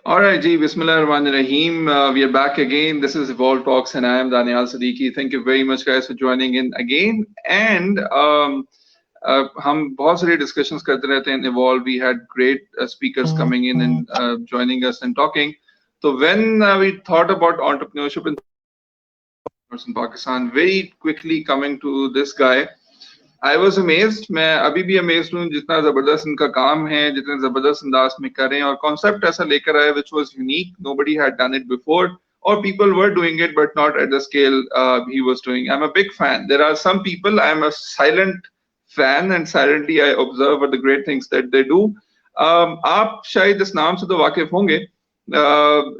All right, Ji, Bismillahirrahmanirrahim. We are back again. This is Evolve Talks, and I am Daniel Siddiqui. Thank you very much, guys, for joining in again. And हम बहुत सारी discussions करते रहते हैं in Evolve. We had great speakers coming in and joining us and talking. So when we thought about entrepreneurship in Pakistan, very quickly coming to this guy, I was amazed. मैं अभी भी amazed हूँ जितना जबरदस्त इनका काम है, जितने जबरदस्त अंदाज में कर रहे हैं और concept ऐसा लेकर आए which was unique. Nobody had done it before, or people were doing it but not at the scale he was doing. I'm a big fan. There are some people I'm a silent fan and silently I observe what the great things that they do. आप शायद इस नाम से तो वाकिफ होंगे.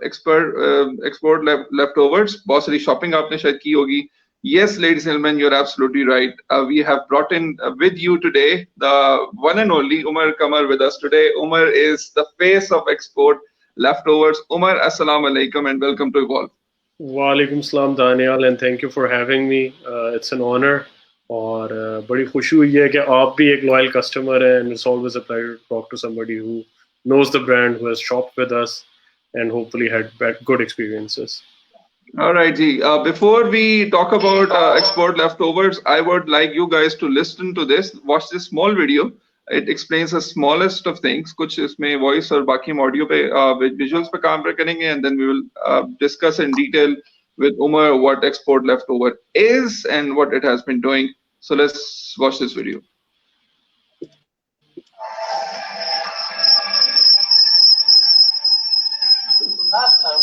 Export leftovers. बहुत सारी shopping आपने शायद की होगी. Yes, ladies and gentlemen, you're absolutely right. We have brought in with you today the one and only Umar Kamar with us today. Umar is the face of export leftovers. Umar, assalamu alaikum and welcome to Evolve. Walaikum salam Daniel, and thank you for having me. It's an honor. और बड़ी खुशी हुई है कि आप भी एक loyal customer हैं, and it's always a pleasure to talk to somebody who knows the brand, who has shopped with us, and hopefully had good experiences. All right, Ji. Before we talk about export leftovers, I would like you guys to listen to this. Watch this small video. It explains the smallest of things. कुछ इसमें voice और बाकी audio पे visuals पे काम करेंगे, and then we will discuss in detail with Umar what export leftover is and what it has been doing. So let's watch this video. Last time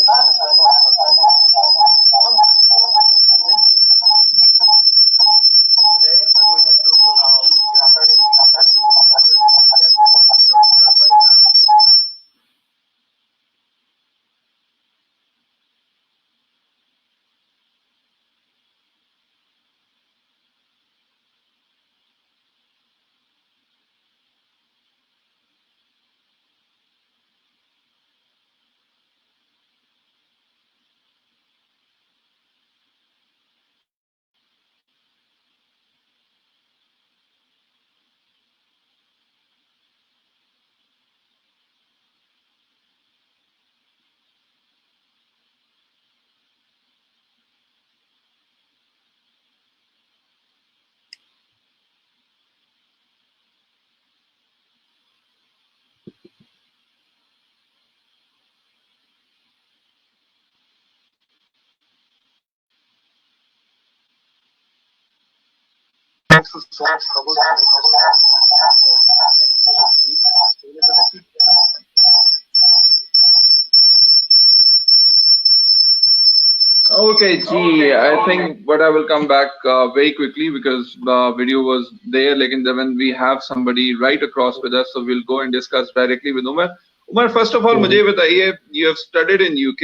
Okay, gee, I think what I will come back very quickly because video was there. Like when we have somebody right across with us, so we'll go and discuss directly with Umar. Umar, first of all, मुझे बताइए, you have studied in UK,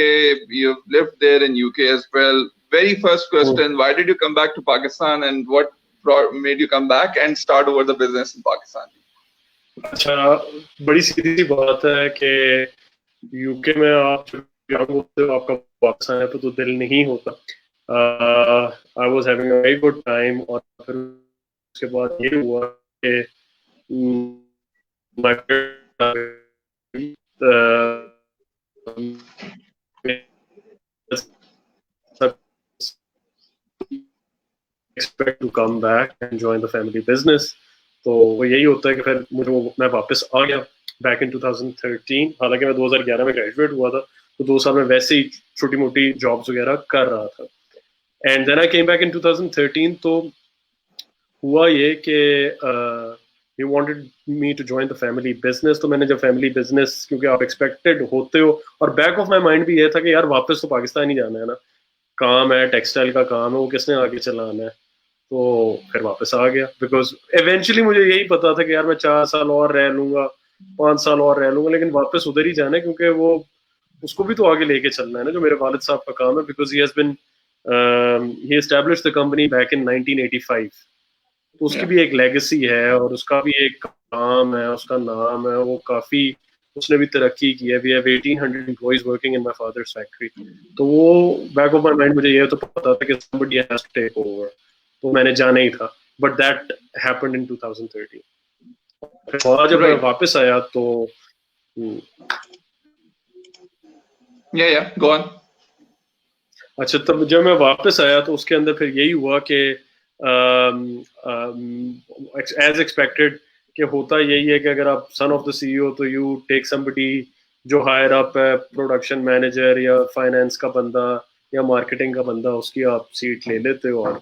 you have lived there in UK as well. Very first question, why did you come back to Pakistan and what made you come back and start over the business in Pakistan? अच्छा, बड़ी सीधी सी बात है कि UK में आप young होते हो, आपका पाकिस्तान है तो दिल नहीं होता. I was having a very good time और फिर उसके बाद ये हुआ कि expect to come back and join the family business. तो वो यही होता है कि फिर मैं वापस आ गया back in 2013. हालांकि मैं 2011 में ग्रेजुएट हुआ था, तो 2 साल में वैसे ही छोटी मोटी जॉब्स वगैरह कर रहा था. And then I came back in 2013. तो हुआ ये कि you wanted me to join the family business. तो मैंने जब family business, क्योंकि आप expected होते हो और back of my mind भी ये था कि यार वापस तो पाकिस्तान ही जाना है ना, काम है, टेक्सटाइल का काम है, वो किसने आगे चलाना है. तो फिर वापस आ गया बिकॉज इवेंचुअली मुझे यही पता था कि यार मैं 4 साल और रह लूंगा, 5 साल और रह लूंगा, लेकिन वापस उधर ही जाना है क्योंकि वो उसको भी तो आगे लेके चलना है ना, जो मेरे वालिद साहब का काम है. Because he established the company back in 1985. तो उसकी भी एक लेगेसी है और उसका भी एक काम है, उसका नाम है, वो काफी उसने भी तरक्की की है. We have 1800 employees working in my father's factory. तो वो बैक ऑफ माय माइंड मुझे ये तो पता था कि somebody has to take over. तो मैंने जाना ही था. But that happened in 2013. फिर जब मैं वापस आया तो Yeah, go on. अच्छा, तब जब मैं वापस आया तो उसके अंदर फिर यही हुआ कि एज एक्सपेक्टेड कि होता यही है कि अगर आप सन ऑफ द सीईओ तो यू टेक समबडी जो हायर अप है, प्रोडक्शन मैनेजर या फाइनेंस का बंदा या मार्केटिंग का बंदा, उसकी आप सीट ले लेते हो और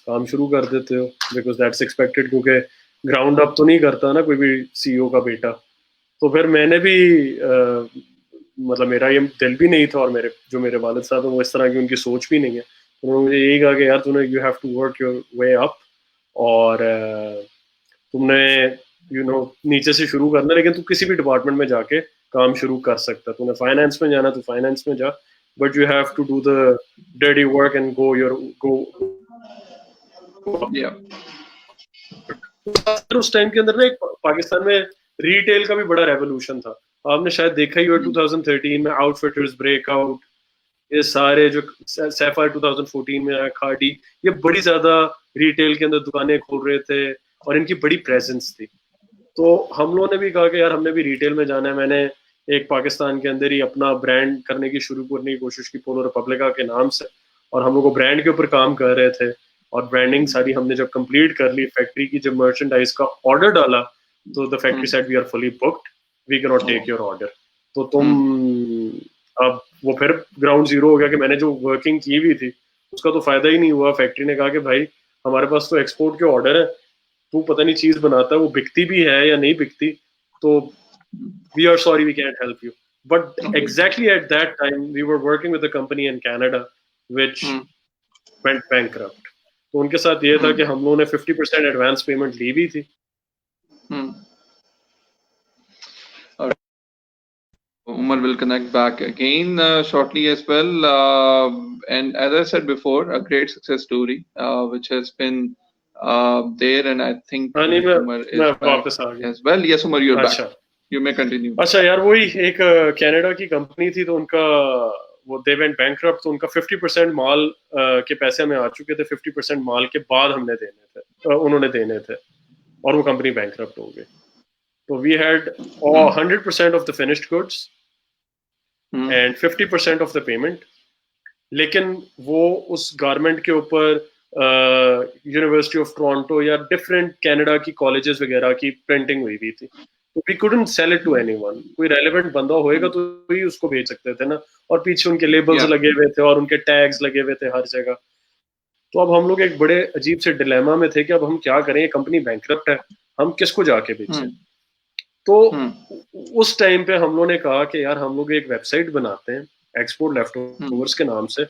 काम शुरू कर देते हो, बिकॉज दैट्स एक्सपेक्टेड, क्योंकि ग्राउंड अप तो नहीं करता ना कोई भी सीईओ का बेटा। तो फिर मैंने भी मतलब मेरा ये दिल भी नहीं था, और मेरे वालिद साहब हैं वो इस तरह की उनकी सोच भी नहीं है। तो उन्होंने मुझे यही कहा कि यार तूने you have to work your way up, और तुमने नीचे से शुरू करना, लेकिन तू किसी भी डिपार्टमेंट में जाके काम शुरू कर सकता है। तूने फाइनेंस में जाना तो फाइनेंस में जा, but you have to do the dirty work and go. उस टाइम के अंदर ना एक पाकिस्तान में रिटेल का भी बड़ा रेवोल्यूशन था। आपने शायद देखा ही हो 2013 में आउटफिटर्स, ब्रेकआउट, ये सारे जो सैफायर 2014 में आया, खाड़ी, ये बड़ी ज्यादा रिटेल के अंदर दुकानें खोल रहे थे और इनकी बड़ी प्रेजेंस थी। तो हम लोगों ने भी कहा कि यार हमने भी रिटेल में जाना है। मैंने एक पाकिस्तान के अंदर ही अपना ब्रांड करने की कोशिश की पोलो रिपब्लिका के नाम से, और हम लोग वो ब्रांड के ऊपर काम कर रहे थे। और ब्रांडिंग सारी हमने जब कंप्लीट कर ली, फैक्ट्री की जब मर्चेंडाइज का ऑर्डर डाला, तो the factory said we are fully booked, we can not take your order. तो तुम अब वो फिर ग्राउंड जीरो हो गया कि मैंने जो वर्किंग की हुई थी उसका तो फायदा ही नहीं हुआ। फैक्ट्री ने कहा कि भाई हमारे पास तो एक्सपोर्ट के ऑर्डर है, तू पता नहीं चीज बनाता है वो बिकती भी है या नहीं बिकती, तो we are sorry, we can't help you. But exactly at that time we were working with a company in Canada which went bankrupt. तो उनके साथ ये था कि हम लोगों ने 50% एडवांस पेमेंट ली भी थी। Umar will connect back again shortly as well. And as I said before, a great success story which has been there, and I think Umar is back as well. Yes, Umar, you're back. You may continue. अच्छा यार, वही एक Canada की company थी, तो उनका वो they went bankrupt, तो उनका 50% माल के पैसे हमें आ चुके थे, 50% माल के बाद हमने उन्होंने देने थे, और वो कंपनी बैंकरप्ट हो गई। तो we had 100% of the finished goods and 50% of the payment, लेकिन वो उस गारमेंट के ऊपर यूनिवर्सिटी ऑफ टोरंटो या डिफरेंट कनाडा की कॉलेजेस वगैरह की प्रिंटिंग हुई भी थी। तो we couldn't sell it to anyone. कोई रेलेवेंट बंदा होएगा तो ही उसको भेज सकते थे ना, और पीछे उनके लेबल्स लगे हुए थे और उनके टैग्स लगे हुए थे हर जगह। तो अब हम लोग एक बड़े अजीब से डिलेमा में थे कि अब हम क्या करें, कंपनी बैंकरप्ट है, हम किसको जाके बेचें। तो उस टाइम पे हम लोगों ने कहा कि यार हम लोग एक वेबसाइट बनाते हैं एक्सपोर्ट लेफ्टओवर्स के नाम से,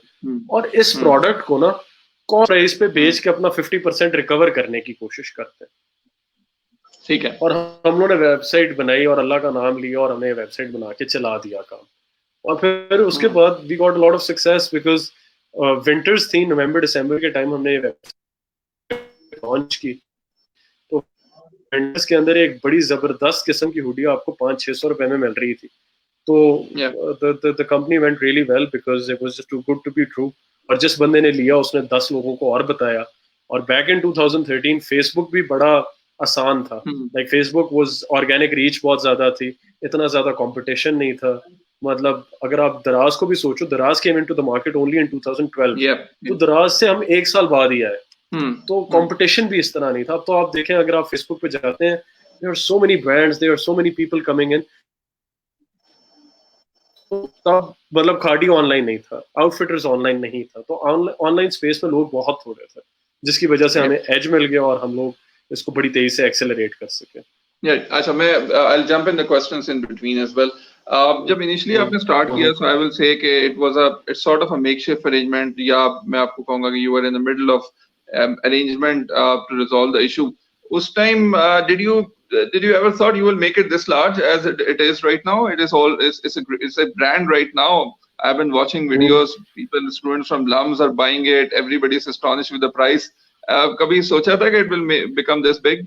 और इस प्रोडक्ट को ना कॉम प्राइस पे बेच के अपना 50% रिकवर करने की कोशिश करते हैं। ठीक है। और हम लोगों ने वेबसाइट बनाई और अल्लाह का नाम लिया और हमने वेबसाइट बना के चला दिया काम। और फिर उसके बाद we got a lot of success because winters थी, नवंबर दिसंबर के टाइम हमने ये वेबसाइट लॉन्च की। तो विंटर्स के अंदर एक बड़ी जबरदस्त किस्म की हुडी आपको 500-600 रुपए में मिल रही थी। तो the company went really well because it was just too good to be true. और जिस बंदे ने लिया उसने 10 लोगों को और बताया। और बैक इन 2013 फेसबुक भी बड़ा आसान था। Like Facebook was organic reach बहुत ज्यादा थी, इतना ज्यादा कंपटीशन नहीं था। मतलब अगर आप दराज को भी सोचो, दराज came into the market only in 2012। तो दराज से हम 1 साल बाद ही आए। तो कंपटीशन भी इस तरह नहीं था। अब तो आप देखें, अगर आप फेसबुक पे जाते हैं, there are so many brands, there are so many people coming in. तब मतलब खाड़ी ऑनलाइन नहीं था, आउटफिटर्स ऑनलाइन नहीं था, तो ऑनलाइन स्पेस में लोग बहुत थोड़े थे, जिसकी वजह से हमें एज मिल गया और हम लोग इसको बड़ी तेजी से एक्सेलरेट कर सके। अच्छा, मैं I'll jump in the questions in between as well. जब इनिशियली आपने स्टार्ट किया, so I will say कि it's sort of a makeshift arrangement, या मैं आपको कहूँगा कि you were in the middle of arrangement to resolve the issue. उस time did you ever thought you will make it this large as it is right now? It's a brand right now. I've been watching videos, students from LUMS are buying it, everybody is astonished with the price. कभी सोचा था कि it will become this big?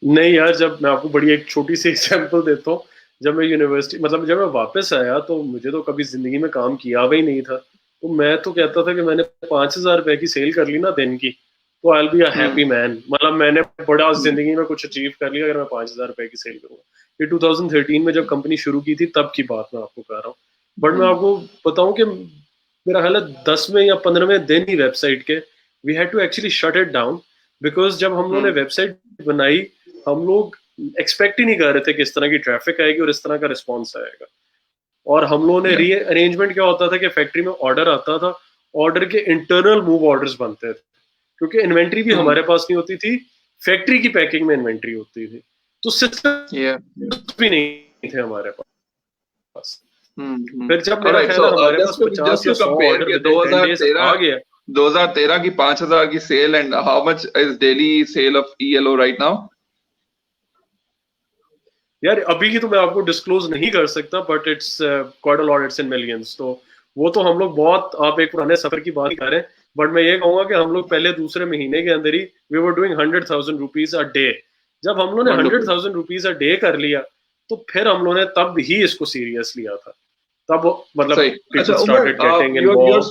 नहीं यार, जब मैं आपको बड़ी एक छोटी सी एग्जांपल देता हूँ, जब मैं यूनिवर्सिटी मतलब जब मैं वापस आया तो मुझे तो कभी जिंदगी में काम किया हुआ ही नहीं था। तो मैं तो कहता था कि मैंने 5,000 रुपए की सेल कर ली ना दिन की, तो I will be a happy man. मतलब मैंने बड़ा जिंदगी में कुछ अचीव कर लिया अगर मैं 5,000 रुपए की सेल करूंगा। ये 2013 में जब कंपनी शुरू की थी तब की बात मैं आपको कह रहा हूँ। बट मैं आपको बताऊं कि मेरा ख्याल है 10वें या 15वें दिन ही वेबसाइट के we had to actually shut it down, because जब हम लोगों ने वेबसाइट बनाई हम लोग एक्सपेक्ट ही नहीं कर रहे थे कि इस तरह की ट्रैफिक आएगी और इस तरह का रिस्पॉन्स आएगा। और हम लोगों ने रीअरेंजमेंट क्या होता था कि फैक्ट्री में ऑर्डर आता था, ऑर्डर के इंटरनल मूव ऑर्डर्स बनते थे, क्योंकि इन्वेंट्री भी हमारे पास नहीं होती थी, फैक्ट्री की पैकिंग में इन्वेंट्री होती थी, तो सिस्टम भी नहीं थे हमारे पास। फिर जब मेरा ख्याल है हमारे पास 50 या 100 ऑर्डर विद इन 10 डेज आ गया। 2013 की 5000 की sale and how much is daily sale of ELO right now? यार अभी की तो मैं आपको डिस्क्लोज नहीं कर सकता, but it's quite a lot, it's in millions. तो वो तो हम लोग बहुत, आप एक पुराने सफर की बात कर रहे हैं, बट मैं ये कहूंगा कि हम लोग पहले दूसरे महीने के अंदर ही we were doing 100,000 rupees a day. जब हम लोगों ने 100,000 रुपीज अ डे कर लिया तो फिर हम लोगों ने तब ही इसको सीरियस लिया था। तब मतलब people started getting involved. Your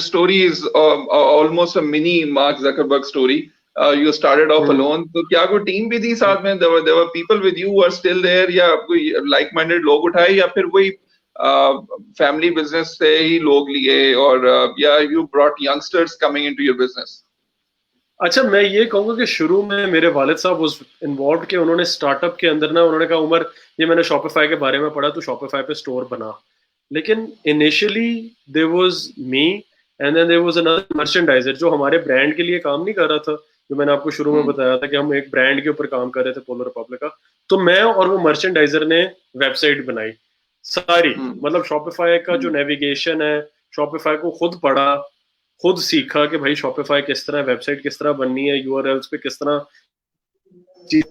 story is almost a mini Mark Zuckerberg story. You started off alone. तो क्या कोई टीम भी थी साथ में? There were people with you who are still there, या कोई like-minded लोग उठाए, या फिर वही फैमिली बिजनेस से ही लोग लिए, और या you brought youngsters coming into your business? अच्छा, मैं ये कहूंगा कि शुरू में मेरे वालिद साहब उस इन्वॉल्व के, उन्होंने स्टार्टअप के अंदर ना, उन्होंने कहा उमर ये मैंने शॉपिफाई के बारे में पढ़ा, तो शॉपिफाई पे स्टोर बना। लेकिन initially there was me and then there was another merchandiser जो हमारे ब्रांड के लिए काम नहीं कर रहा था, जो मैंने आपको शुरू में बताया था कि हम एक ब्रांड के ऊपर काम कर रहे थे, पोलर रिपब्लिक का। तो मैं और वो मर्चेंडाइजर ने वेबसाइट बनाई सारी, मतलब शॉपिफाई का जो नेविगेशन है, शॉपिफाई को खुद पढ़ा, खुद सीखा कि भाई शॉपिफाई किस तरह, वेबसाइट किस तरह बननी है, यूआरएल्स पे किस तरह चीज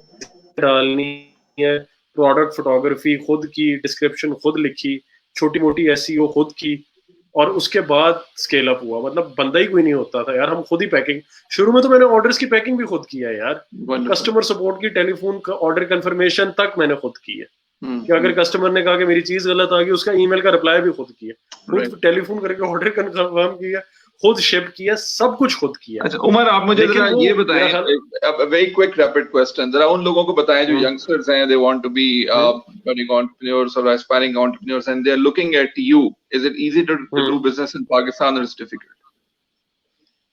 डालनी है, प्रोडक्ट फोटोग्राफी खुद की, डिस्क्रिप्शन खुद लिखी, छोटी मोटी एसईओ खुद की, और उसके बाद स्केल अप हुआ। मतलब बंदा ही कोई नहीं होता था यार, हम खुद ही पैकिंग, शुरू में तो मैंने ऑर्डर्स की पैकिंग भी खुद किया है यार, कस्टमर सपोर्ट की टेलीफोन का ऑर्डर कंफर्मेशन तक मैंने खुद की है, कि अगर कस्टमर ने कहा कि मेरी चीज गलत आ गई, उसका ईमेल का रिप्लाई भी खुद किया, खुद टेलीफोन करके ऑर्डर कंफर्म किया, खुद शिप किया, सब कुछ खुद किया। अच्छा उमर, आप मुझे जरा ये बताएं, वेरी क्विक रैपिड क्वेश्चन, जरा उन लोगों को बताएं जो यंगस्टर्स हैं, they want to be budding entrepreneurs or aspiring entrepreneurs and they're looking at you. Is it easy to do business in Pakistan or is it difficult?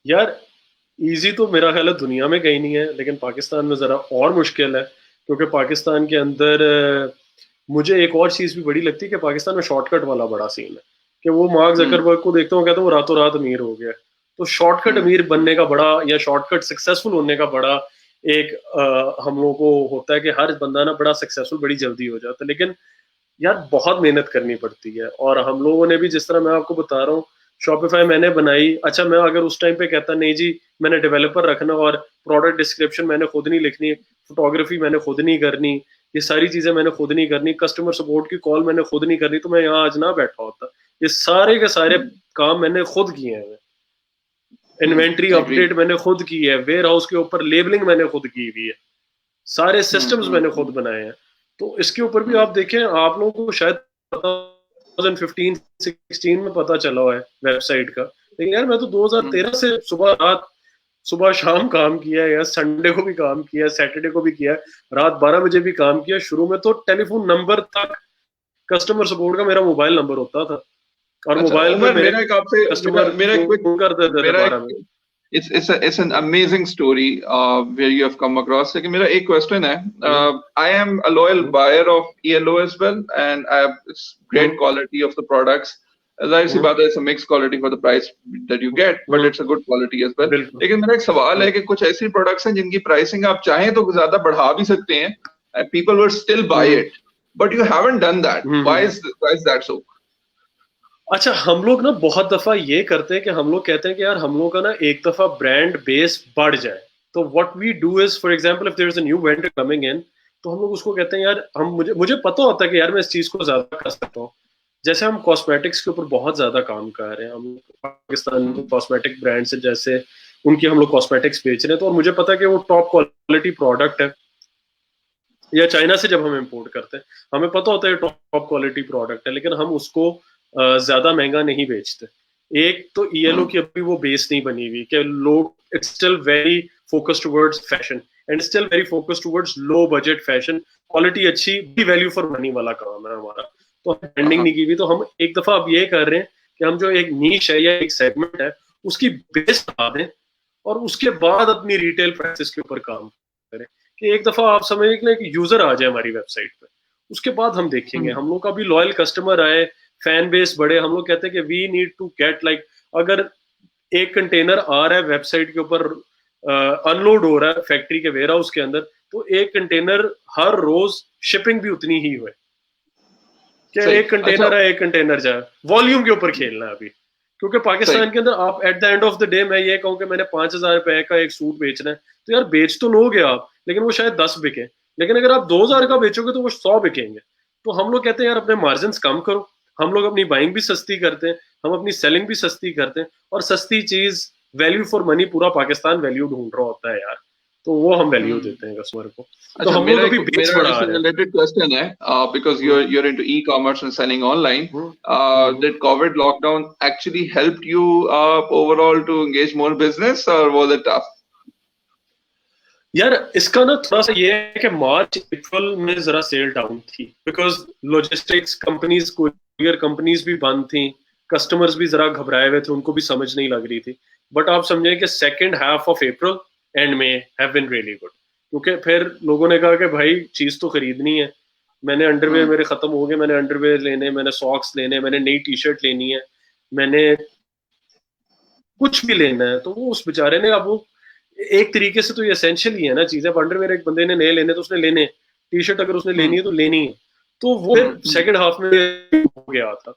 यार easy तो मेरा ख्याल है दुनिया में कहीं नहीं है, लेकिन पाकिस्तान में जरा और मुश्किल है, क्योंकि पाकिस्तान के अंदर मुझे एक और चीज भी बड़ी लगती है कि पाकिस्तान में शॉर्टकट वाला बड़ा सीन है, कि वो मार्क जकरबर्ग को देखते हो, कहते हो रातों रात अमीर हो गया। तो शॉर्टकट अमीर बनने का बड़ा, या शॉर्टकट सक्सेसफुल होने का बड़ा एक हम लोगों को होता है कि हर बंदा ना बड़ा सक्सेसफुल बड़ी जल्दी हो जाता है, लेकिन यार बहुत मेहनत करनी पड़ती है। और हम लोगों ने भी, जिस तरह मैं आपको बता रहा हूँ, शॉपिफाई मैंने बनाई, अच्छा मैं अगर उस टाइम पे कहता नहीं जी मैंने डेवलपर रखना और प्रोडक्ट डिस्क्रिप्शन मैंने खुद नहीं लिखनी, फोटोग्राफी मैंने खुद नहीं करनी, ये सारी चीजें मैंने खुद नहीं करनी, कस्टमर सपोर्ट की कॉल मैंने खुद नहीं करनी, तो मैं यहाँ आज ना बैठा होता। ये सारे के सारे काम मैंने खुद किए हैं। इन्वेंट्री अपडेट मैंने खुद की है, वेयर हाउस के ऊपर लेबलिंग मैंने खुद की हुई है, सारे सिस्टम्स मैंने खुद बनाए हैं। तो इसके ऊपर भी आप देखें, आप लोगों को शायद 2015-16 में पता चला हुआ है वेबसाइट का, लेकिन यार मैं तो 2013 से सुबह शाम काम किया है, संडे को भी काम किया, सैटरडे को भी किया, रात 12 बजे भी काम किया। शुरू में तो टेलीफोन नंबर तक कस्टमर सपोर्ट का मेरा मोबाइल नंबर होता था, और मोबाइल में मेरे कस्टमर करते थे। It's an amazing story where you have come across. लेकिन मेरा एक क्वेश्चन है, I am a loyal buyer of ELO as well, and it's great quality of the products. जाहिर सी बात है, it's a mixed quality for the price that you get, but it's a good quality as well. लेकिन मेरा एक सवाल है कि कुछ ऐसी प्रोडक्ट्स हैं जिनकी प्राइसिंग आप चाहें तो ज्यादा बढ़ा भी सकते हैं, and people will still buy it, but you haven't done that. Why is that so? अच्छा, हम लोग ना बहुत दफा ये करते हैं कि हम लोग कहते हैं कि यार हम लोग का ना एक दफा ब्रांड बेस बढ़ जाए, तो what we do is, for example if there is a new vendor coming in, तो हम लोग उसको कहते हैं यार मुझे पता होता है कि यार मैं इस चीज को ज्यादा कर सकता हूँ। जैसे हम कॉस्मेटिक्स के ऊपर बहुत ज्यादा काम कर रहे हैं, हम पाकिस्तान में कॉस्मेटिक ब्रांड से जैसे उनकी हम लोग कॉस्मेटिक्स बेच रहे हैं, तो और मुझे पता है कि वो टॉप क्वालिटी प्रोडक्ट है, या चाइना से जब हम इम्पोर्ट करते हैं हमें पता होता है टॉप क्वालिटी प्रोडक्ट है, लेकिन हम उसको ज्यादा महंगा नहीं बेचते। एक तो ELO की अभी वो बेस नहीं बनी हुई कि लोग, it's still very focused towards fashion and still very focused towards low budget fashion, quality अच्छी भी, वैल्यू फॉर मनी वाला काम है हमारा। तो ब्रांडिंग नहीं की हुई, तो हम एक दफा अब ये कर रहे हैं कि हम जो एक नीश है या एक सेगमेंट है उसकी बेस बना दें और उसके बाद अपनी रिटेल प्रैक्टिस के ऊपर काम करें, कि एक दफा आप समझ लें कि यूजर आ जाए हमारी वेबसाइट पे, उसके बाद हम देखेंगे। हम लोग का भी लॉयल कस्टमर आए, फैन बेस बढ़े, हम लोग कहते हैं कि we need to get like, अगर एक कंटेनर आ रहा है वेबसाइट के ऊपर, अनलोड हो रहा है फैक्ट्री के वेयर हाउस के अंदर, तो एक कंटेनर हर रोज शिपिंग भी उतनी ही हुए, क्या एक कंटेनर है एक कंटेनर जाए, वॉल्यूम के ऊपर खेलना है अभी। क्योंकि पाकिस्तान के अंदर आप at the end of the day, मैं ये कहूँ कि मैंने 5,000 रुपए का एक सूट बेचना है, तो यार बेच तो लोगे आप, लेकिन वो शायद 10 बिके, लेकिन अगर आप 2,000 का बेचोगे तो वो 100 बिकेंगे। तो हम लोग कहते हैं यार अपने मार्जिन कम करो, हम लोग अपनी बाइंग भी सस्ती करते हैं, हम अपनी सेलिंग भी सस्ती करते हैं, और सस्ती चीज वैल्यू फॉर मनी, पूरा पाकिस्तान वैल्यू ढूंढ रहा होता है यार, तो वो हम वैल्यू देते हैं कस्टमर को। तो हम लोग अभी बेच बढ़ा रहे हैं। रिलेटेड क्वेश्चन है, because you're into e-commerce and selling online, did COVID lockdown actually helped you overall to engage more business, or was it tough? यार इसका ना थोड़ा सा ये है कि मार्च अप्रैल में जरा सेल डाउन थी, because logistics companies, courier companies भी बंद थी, कस्टमर्स भी जरा घबराए हुए थे, उनको भी समझ नहीं लग रही थी। बट आप समझें कि second half of April and May have been really good, क्योंकि फिर लोगों ने कहा कि भाई चीज तो खरीदनी है, मैंने अंडरवेयर मेरे खत्म हो गए, मैंने अंडरवेयर लेने, मैंने सॉक्स लेने, मैंने नई टी शर्ट लेनी है, मैंने कुछ भी लेना है। तो वो उस बेचारे ने, अब वो एक तरीके से तो ये एसेंशियल ही है ना चीजें, अंडरवेयर एक बंदे ने नए लेने तो उसने लेने, टी शर्ट अगर उसने लेनी है तो लेनी है, तो वो सेकंड हाफ में हो गया था।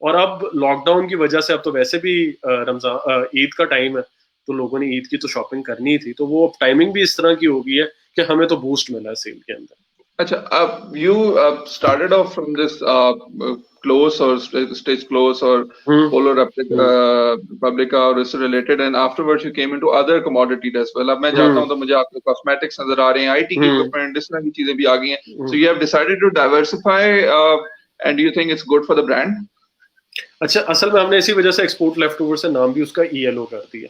और अब लॉकडाउन की वजह से अब तो वैसे भी रमजान ईद का टाइम है, तो लोगों ने ईद की तो शॉपिंग करनी थी, तो वो टाइमिंग भी इस तरह की हो गई है कि हमें तो बूस्ट मिला है सेल के अंदर। अच्छा, you started off from this clothes or stitch clothes or polo replica or is related, and afterwards you came into other commodity as well. अब मैं जाता हूँ तो मुझे आपके cosmetics नजर आ रहे हैं, IT की equipment, इस तरह की चीजें भी आ गई हैं. So you have decided to diversify, and do you think it's good for the brand? अच्छा, असल में हमने इसी वजह से एक्सपोर्ट लेफ्ट ओवर से नाम भी उसका ELO कर दिया।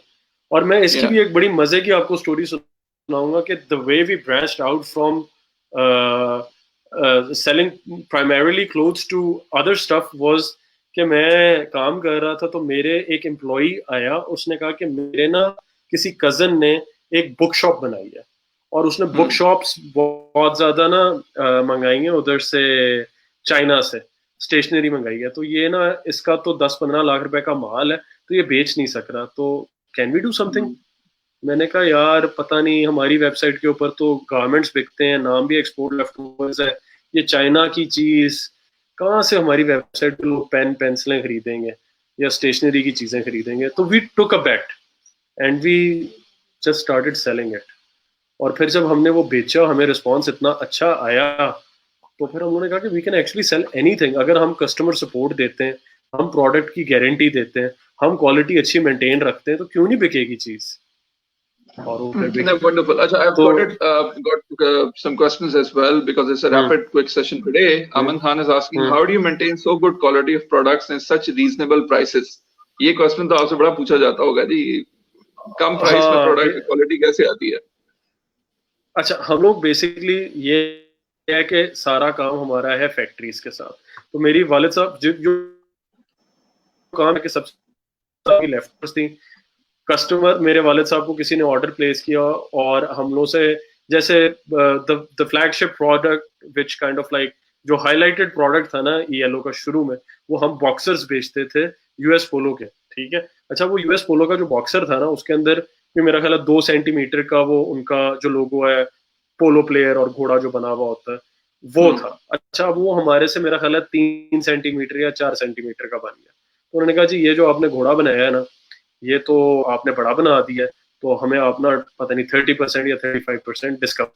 और मैं इसकी भी एक बड़ी मजे की आपको स्टोरी सुनाऊंगा कि the way we branched out from selling primarily clothes to other stuff was कि मैं काम कर रहा था, तो मेरे एक एम्प्लॉई आया, उसने कहा कि मेरे ना किसी कजन ने एक बुक शॉप बनाई है, और उसने बुक शॉप्स बहुत ज्यादा ना मंगाई है उधर से, चाइना से स्टेशनरी मंगाई है, तो ये ना इसका तो 10-15 लाख रुपए का माल है, तो ये बेच नहीं सक रहा, तो कैन वी डू समथिंग। मैंने कहा यार पता नहीं, हमारी वेबसाइट के ऊपर तो गारमेंट्स बिकते हैं, नाम भी एक्सपोर्ट लेफ्ट है, ये चाइना की चीज कहाँ से हमारी वेबसाइट पे लोग पेन पेंसिलें खरीदेंगे या स्टेशनरी की चीजें खरीदेंगे। तो we took a bet and we just started selling it. और फिर जब हमने वो बेचा, हमें रिस्पॉन्स इतना अच्छा आया, तो फिर हम लोगों ने कहा कि we can actually sell anything, अगर हम कस्टमर सपोर्ट देते हैं, हम प्रोडक्ट की गारंटी देते हैं, हम क्वालिटी अच्छी मेंटेन रखते हैं, तो क्यों नहीं बिकेगी चीज। Wonderful. Achha, I've got some questions as well, because it's a rapid quick session today. Aman Khan is asking, how do you maintain so good quality of products in such reasonable prices? ये question तो आपसे बड़ा पूछा जाता होगा जी, कम price में product की quality कैसे आती है? अच्छा, हम लोग बेसिकली ये है कि सारा काम हमारा है फैक्ट्रीज के साथ। तो मेरी वालिद साहब जो काम है कि सबसे लेफ्ट थी, कस्टमर, मेरे वालिद साहब को किसी ने ऑर्डर प्लेस किया, और हम लोग से जैसे the flagship product which kind of like जो हाईलाइटेड प्रोडक्ट था ना ELO का शुरू में, वो हम बॉक्सर्स बेचते थे US पोलो के, ठीक है। अच्छा, वो US पोलो का जो बॉक्सर था ना, उसके अंदर मेरा ख्याल है 2 सेंटीमीटर का वो उनका जो लोगो है, पोलो प्लेयर और घोड़ा जो बना हुआ होता है, वो था। अच्छा, वो हमारे से मेरा ख्याल है 3 सेंटीमीटर या 4 सेंटीमीटर का बन गया। तो उन्होंने कहा जी ये जो आपने घोड़ा बनाया है ना, ये तो आपने बड़ा बना दिया है, तो हमें अपना पता नहीं 30% या 35% डिस्काउंट।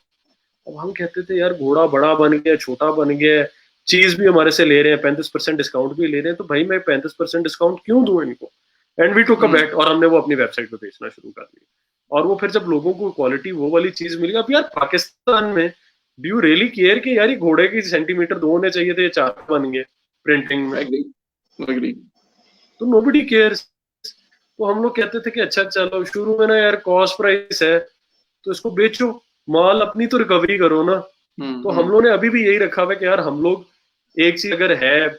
अब हम कहते थे यार घोड़ा बड़ा बन गया, छोटा बन गया, चीज भी हमारे से ले रहे हैं, 35% डिस्काउंट भी ले रहे हैं, तो भाई मैं 35% डिस्काउंट क्यों दूं इनको। एंड वी टुक अ बेट, और हमने वो अपनी वेबसाइट पे बेचना शुरू कर दिया। और वो फिर जब लोगों को क्वालिटी वो वाली चीज मिली, अब यार पाकिस्तान में डू यू रियली केयर कि यार ये घोड़े की सेंटीमीटर 2 होने चाहिए थे, 4 बन गए प्रिंटिंग में, तो नोबडी केयर्स। तो हम लोग कहते थे कि अच्छा चलो शुरू में ना यार कॉस्ट प्राइस है, तो इसको बेचो, माल अपनी तो रिकवरी करो ना। तो हम लोग ने अभी भी यही रखा हुआ है कि यार हम लोग एक चीज अगर है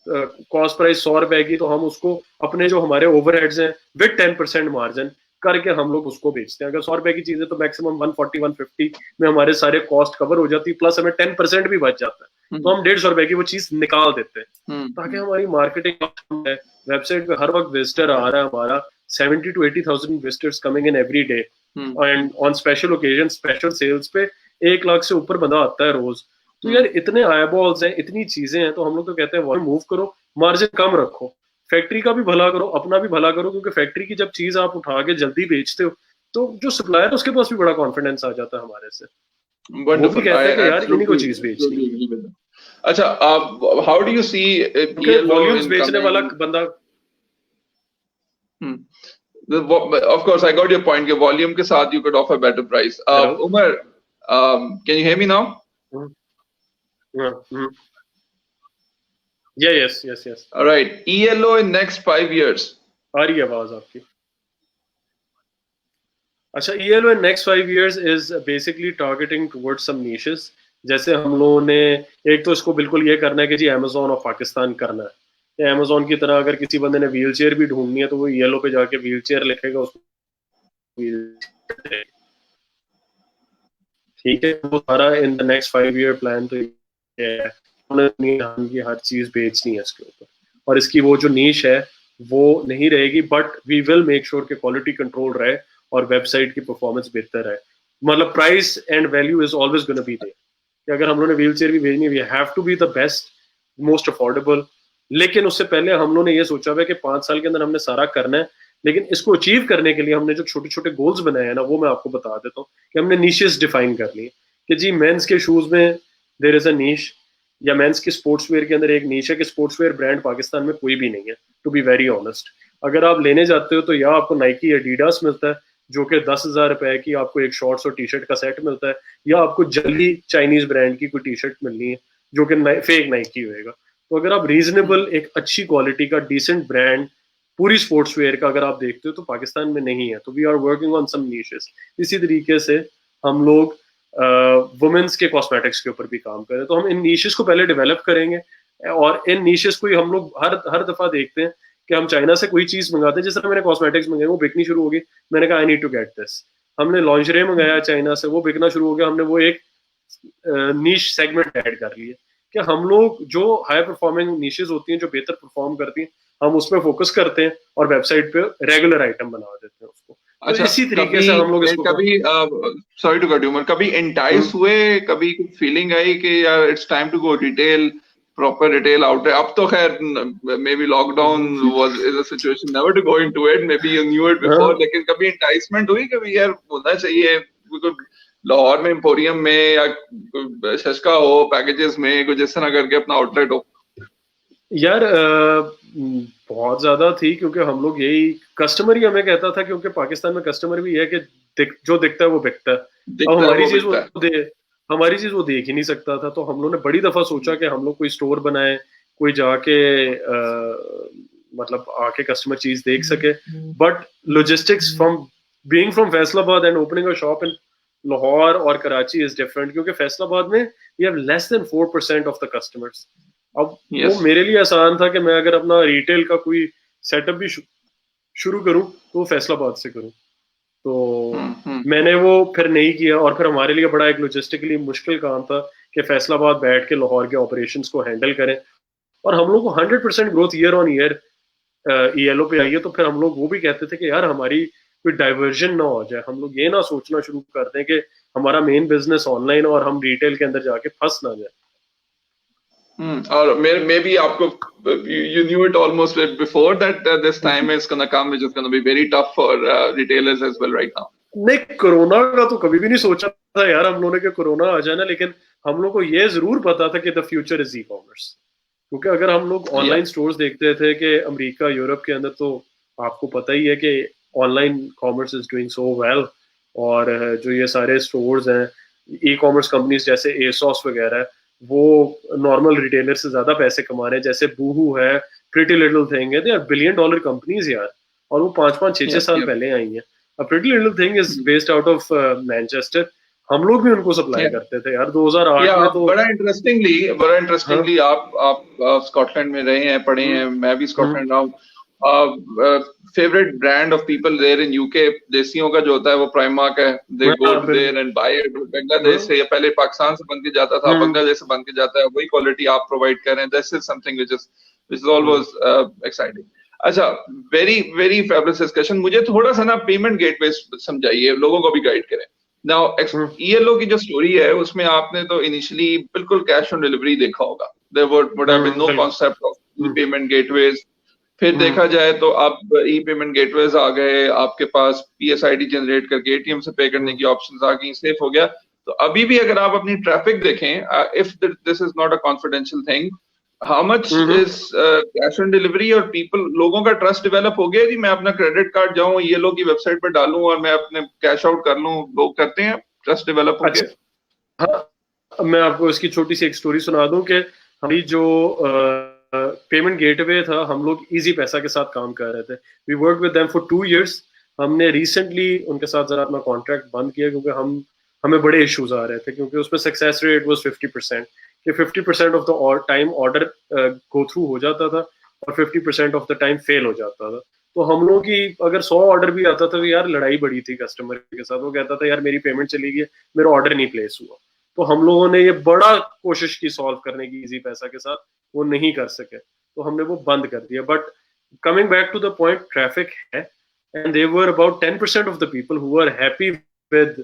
कॉस्ट प्राइस 100 रुपए की, तो हम उसको अपने जो हमारे ओवरहेड्स हैं विद 10% मार्जिन करके हम लोग उसको बेचते हैं। अगर 100 रुपए की चीज है तो मैक्सिमम 140 150 में हमारे सारे कॉस्ट कवर हो जाती है, प्लस हमें 10% भी बच जाता है, तो हम 150 रुपए की वो चीज निकाल देते हैं, ताकि हमारी मार्केटिंग है। वेबसाइट पे हर वक्त विजिटर आ रहा है हमारा 70 to 80,000 visitors coming in every day, and on special occasion special cells पे 1 लाख से ऊपर बंदा आता है रोज। तो यार इतने आईबॉल्स हैं, इतनी चीजें हैं, तो हम लोग तो कहते हैं वॉल्यूम मूव करो, मार्जिन कम रखो, फैक्ट्री का भी भला करो, अपना भी भला करो, क्योंकि फैक्ट्री की जब चीज आप उठा के जल्दी बेचते हो तो जो सप्लायर है उसके पास भी बड़ा कॉन्फिडेंस आ जाता है हमारे से, वो भी कहता है कि यार इन्हीं को चीज बेचनी। अच्छा, how do you see volumes बेचने वाला बंदा, of course I got your point कि volume के साथ you could offer better price. Umar, can you hear me now? Yeah, yes. All right, ELO in next 5 years. आ रही है आवाज आपकी? अच्छा, ELO in next 5 years is basically targeting towards some niches. जैसे हम लोगों ने एक तो इसको बिल्कुल ये करना है कि जी Amazon ऑफ पाकिस्तान करना है, या Amazon की तरह अगर किसी बंदे ने व्हील चेयर भी ढूंढनी है तो वो ELO पे जाके व्हील चेयर लिखेगा, उसको ठीक है। वो सारा in the next 5 year plan तो है, की हर चीज बेचनी है इसके ऊपर, और इसकी वो जो नीश है वो नहीं रहेगी, but we will make sure कि क्वालिटी कंट्रोल रहे और वेबसाइट की परफॉर्मेंस बेहतर है। मतलब price and value is always gonna be there, कि अगर हम लोगों ने व्हील चेयर भी भेजनी है, we have to be the best, most affordable. लेकिन उससे पहले हम लोगों ने ये सोचा हुआ है कि 5 साल के अंदर हमने सारा करना है, लेकिन इसको अचीव करने के लिए हमने जो छोटे छोटे गोल्स बनाए हैं ना, वो मैं आपको बता देता हूँ कि हमने नीशेस डिफाइन कर लिए कि जी मेंस के शूज में देयर इज अ नीश, या मेंस के स्पोर्ट्स वेयर के अंदर एक नीश है कि स्पोर्ट्स वेयर ब्रांड पाकिस्तान में कोई भी नहीं है, टू बी वेरी ऑनेस्ट। अगर आप लेने जाते हो तो या आपको नाइकी एडिडास मिलता है जो कि 10,000 रुपए की आपको एक शॉर्ट्स और टी शर्ट का सेट मिलता है, या आपको जल्दी चाइनीज ब्रांड की कोई टी शर्ट मिलनी है जो कि फेक नाइकी होएगा। तो अगर आप रीजनेबल एक अच्छी क्वालिटी का डिसेंट ब्रांड पूरी स्पोर्ट्स वेयर का अगर आप देखते हो तो पाकिस्तान में नहीं है, तो we are working on some niches. इसी तरीके से हम लोग वुमेन्स के कॉस्मेटिक्स के ऊपर भी काम कर रहे हैं, तो हम इन नीशेस को पहले डेवलप करेंगे, और इन नीशेस को ही हम लोग हर दफा देखते हैं कि हम चाइना से कोई चीज मंगाते हैं, जिस तरह मैंने कॉस्मेटिक्स मंगाए वो बिकनी शुरू होगी, मैंने कहा I need to get this. हमने लॉन्जरे मंगाया चाइना से, वो बिकना शुरू हो गया, हमने वो एक नीश सेगमेंट ऐड कर लिया कि हम लोग जो हाई परफॉर्मिंग नीशेस होती हैं जो बेहतर परफॉर्म करती हैं हम उस पर फोकस करते हैं और वेबसाइट पे रेगुलर आइटम बना देते हैं उसको। अच्छा, तो इसी तरीके से हम लोग इसको कभी सॉरी टू कट यू, कभी एंटाइज हुए, कभी फीलिंग आई कि यार it's time to go retail, proper retail out है? अब तो खैर maybe lockdown was is a situation never to go into it, maybe you knew it before, लेकिन कभी एंटाइसमेंट हुई कभी यार होना चाहिए लाहौर में एम्पोरियम में या शशका हो पैकेजेस में कुछ इस तरह करके अपना आउटलेट हो? यार बहुत ज्यादा थी, क्योंकि हम लोग यही कस्टमर ही हमें कहता था, क्योंकि पाकिस्तान में कस्टमर भी है कि जो दिखता है वो बिकता है। अब हमारी चीज वो देख ही नहीं सकता था, तो हम लोग ने बड़ी दफा सोचा कि हम लोग कोई स्टोर बनाए, कोई जाके मतलब आके कस्टमर चीज देख सके, but logistics from being from Faisalabad and opening a shop in Lahore और कराची इज डिफरेंट, क्योंकि फैसलाबाद में we have less than 4% of the customers. अब वो मेरे लिए आसान था कि मैं अगर अपना रिटेल का कोई सेटअप भी शुरू करूं तो वो फैसलाबाद से करूं, तो मैंने वो फिर नहीं किया, और फिर हमारे लिए बड़ा एक लॉजिस्टिकली मुश्किल काम था कि फैसलाबाद बैठ के लाहौर के ऑपरेशंस को हैंडल करें, और हम लोग को 100% growth year on year ELO पे आई है, तो फिर हम लोग वो भी कहते थे कि यार हमारी कोई डाइवर्जन ना हो जाए, हम लोग ये ना सोचना शुरू कर दें कि हमारा मेन बिजनेस ऑनलाइन और हम रिटेल के अंदर जाके फंस ना जाए। और मे बी आपको you knew it almost before that this time is gonna come, which is gonna be very tough for retailers as well right now. नहीं, कोरोना का तो कभी भी नहीं सोचा था यार हम लोगों ने कि कोरोना आ जाए ना, लेकिन हम लोग को ये जरूर पता था कि द फ्यूचर इज ई-कॉमर्स, क्योंकि अगर हम लोग ऑनलाइन स्टोर्स देखते थे कि अमेरिका यूरोप के अंदर, तो आपको पता ही है कि online commerce is doing so well, और जो ये सारे स्टोर्स हैं ई-कॉमर्स कंपनीज जैसे एसोस वगैरह, वो नॉर्मल रिटेलर से ज्यादा पैसे कमा रहे हैं, जैसे बूहू है, प्रिटी लिटिल थिंग है, दे आर $1 बिलियन कंपनीज यार, और वो 5-5, 6-6 साल पहले आई हैं। Pretty little thing is based out of Manchester, हम लोग भी उनको सप्लाई करते थे यार 2008 में तो। बड़ा इंटरेस्टिंगली आप स्कॉटलैंड में रहे हैं, पढ़े हैं, मैं भी स्कॉटलैंड रहा हूँ। Favourite brand of people there in UK देसियों का जो होता है वो प्राइमार्क है, they go there and buy it. Bangladesh से, या पहले पाकिस्तान से बन के जाता था, बांग्लादेश से बन के जाता है, वही क्वालिटी आप प्रोवाइड कर रहे हैं। This is something which is always exciting. अच्छा, वेरी वेरी फैबुलस डिस्कशन। मुझे थोड़ा सा ना पेमेंट गेटवे समझाइए, लोगों को भी गाइड करें। नाउ ELO की जो स्टोरी है उसमें आपने तो इनिशियली बिल्कुल कैश ऑन डिलीवरी देखा होगा, there would have been no concept of payment gateways. फिर देखा जाए तो अब ई पेमेंट गेटवेज आ गए, आपके पास PSID जनरेट करके ATM से पे करने की ऑप्शंस आ गई, सेफ हो गया। तो अभी भी अगर आप अपनी ट्रैफिक देखें, if this is not a confidential thing, how much is cash on delivery और पीपल, लोगों का ट्रस्ट डेवलप हो गया जी मैं अपना क्रेडिट कार्ड जाऊं ELO की वेबसाइट पर डालूं और मैं अपने कैश आउट कर लूं, लोग करते हैं, ट्रस्ट डेवलप हो गया? हाँ, मैं आपको इसकी छोटी सी एक स्टोरी सुना दूं कि हमारी जो पेमेंट गेटवे था, हम लोग इजी पैसा के साथ काम कर रहे थे। We work with them for 2 years। हमने रिसेंटली उनके साथ जरा अपना कॉन्ट्रैक्ट बंद किया क्योंकि हमें बड़े इश्यूज आ रहे थे, क्योंकि उसमें सक्सेस रेट वाज 50%, कि 50% of the time order go through हो जाता था और 50% ऑफ द टाइम फेल हो जाता था। तो हम लोगों की अगर 100 ऑर्डर भी आता था तो यार लड़ाई बड़ी थी कस्टमर के साथ। वो कहता था यार मेरी पेमेंट चली गई, मेरा ऑर्डर नहीं प्लेस हुआ। तो हम लोगों ने ये बड़ा कोशिश की सॉल्व करने की इजी पैसा के साथ, वो नहीं कर सके तो हमने वो बंद कर दिया। But coming back to the point, traffic है and they were about 10% of the people who are happy with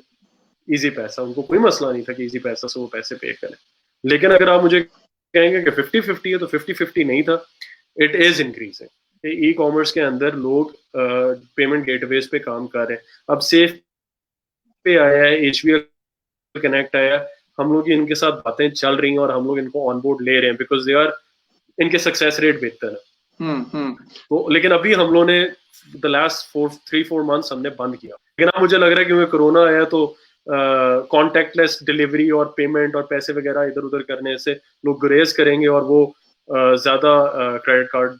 easy पैसा। उनको कोई मसला नहीं था कि इजी पैसा से वो पैसे पे करें। लेकिन अगर आप मुझे कहेंगे कि 50-50 है तो 50-50 नहीं था, it is increasing. E commerce के अंदर लोग पेमेंट गेटवेज पे काम कर रहे हैं। अब सेफ पे आया है, HBL कनेक्ट आया, हम लोग इनके साथ बातें चल रही हैं और हम लोग इनको ऑन बोर्ड ले रहे हैं बिकॉज दे आर, इनके सक्सेस रेट बेहतर है। तो लेकिन अभी हम लोगों ने द लास्ट 3-4 मंथ्स हमने बंद किया। लेकिन अब मुझे लग रहा है कि कोरोना आया तो कॉन्टैक्टलेस डिलीवरी और पेमेंट और पैसे वगैरह इधर उधर करने से लोग गुरेज करेंगे और वो ज्यादा क्रेडिट कार्ड